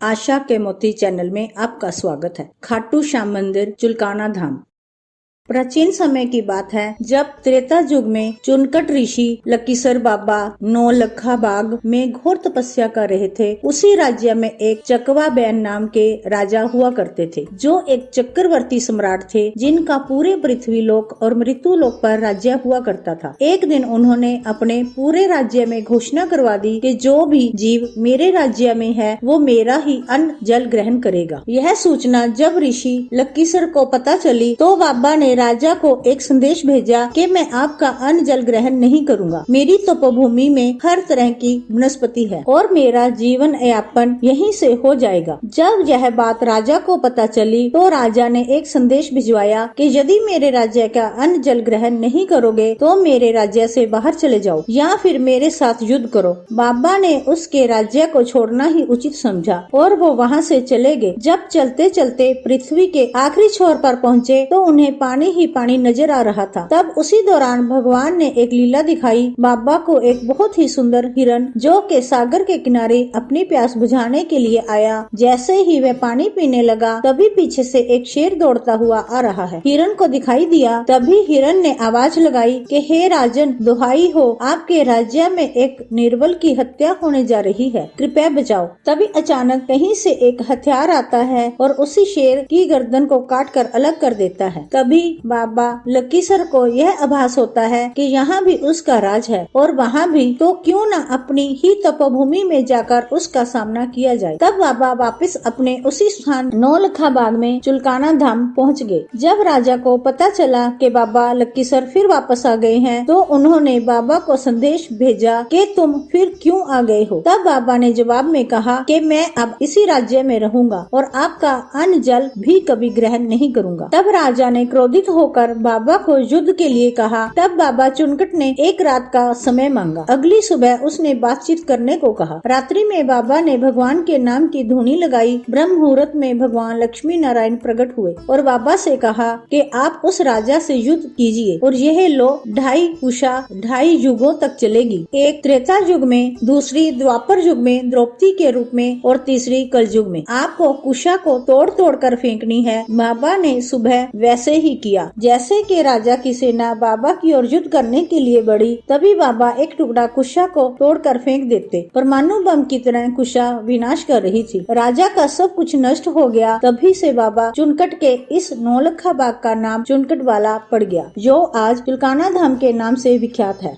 आशा के मोती चैनल में आपका स्वागत है। खाटू श्याम मंदिर चुलकाना धाम। प्राचीन समय की बात है जब त्रेता युग में चुनकट ऋषि लकीसर बाबा नौलखा बाग में घोर तपस्या कर रहे थे। उसी राज्य में एक चकवा बैन नाम के राजा हुआ करते थे, जो एक चक्रवर्ती सम्राट थे, जिनका पूरे पृथ्वी लोक और मृत्यु लोक पर राज्य हुआ करता था। एक दिन उन्होंने अपने पूरे राज्य में घोषणा करवा दी कि जो भी जीव मेरे राज्य में है वो मेरा ही अन्न जल ग्रहण करेगा। यह सूचना जब ऋषि लकीसर को पता चली तो बाबा ने राजा को एक संदेश भेजा कि मैं आपका अन्न जल ग्रहण नहीं करूंगा। मेरी तपोभूमि में हर तरह की वनस्पति है और मेरा जीवन यापन यहीं से हो जाएगा। जब यह बात राजा को पता चली तो राजा ने एक संदेश भिजवाया कि यदि मेरे राज्य का अन्न जल ग्रहण नहीं करोगे तो मेरे राज्य से बाहर चले जाओ या फिर मेरे साथ युद्ध करो। बाबा ने उसके राज्य को छोड़ना ही उचित समझा और वो वहाँ से चले गए। जब चलते चलते पृथ्वी के आखिरी छोर पर पहुँचे तो उन्हें पानी ही पानी नजर आ रहा था। तब उसी दौरान भगवान ने एक लीला दिखाई। बाबा को एक बहुत ही सुंदर हिरन जो के सागर के किनारे अपनी प्यास बुझाने के लिए आया। जैसे ही वह पानी पीने लगा तभी पीछे से एक शेर दौड़ता हुआ आ रहा है। हिरन को दिखाई दिया तभी हिरन ने आवाज लगाई कि हे राजन, दुहाई हो, आपके राज्य में एक निर्बल की हत्या होने जा रही है, कृपया बचाओ। तभी अचानक कहीं से एक हथियार आता है और उसी शेर की गर्दन को काट कर अलग कर देता है। तभी बाबा लकीसर को यह आभास होता है कि यहाँ भी उसका राज है और वहाँ भी, तो क्यों न अपनी ही तपोभूमि में जाकर उसका सामना किया जाए। तब बाबा वापस अपने उसी स्थान नौलखा बाग में चुलकाना धाम पहुँच गए। जब राजा को पता चला कि बाबा लकीसर फिर वापस आ गए हैं तो उन्होंने बाबा को संदेश भेजा कि तुम फिर क्यों आ गए हो। तब बाबा ने जवाब में कहा कि मैं अब इसी राज्य में रहूंगा और आपका अन्न जल भी कभी ग्रहण नहीं करूंगा। तब राजा ने क्रोधित होकर बाबा को युद्ध के लिए कहा। तब बाबा चुनकट ने एक रात का समय मांगा। अगली सुबह उसने बातचीत करने को कहा। रात्रि में बाबा ने भगवान के नाम की धुनी लगाई। ब्रह्म मुहूर्त में भगवान लक्ष्मी नारायण प्रकट हुए और बाबा से कहा कि आप उस राजा से युद्ध कीजिए और यह लो 2.5 उषा 2.5 युगों तक चलेगी। एक त्रेता युग में, दूसरी द्वापर युग में द्रौपदी के रूप में और तीसरी कल युग में। आपको कुशा को तोड़ तोड़ कर फेंकनी है। बाबा ने सुबह वैसे ही किया। जैसे कि राजा की सेना बाबा की ओर युद्ध करने के लिए बढ़ी तभी बाबा एक टुकड़ा कुशा को तोड़कर फेंक देते। परमाणु बम की तरह कुशा विनाश कर रही थी। राजा का सब कुछ नष्ट हो गया। तभी से बाबा चुनकट के इस नौलखा बाग का नाम चुनकट वाला पड़ गया, जो आज चुलकाना धाम के नाम से विख्यात है।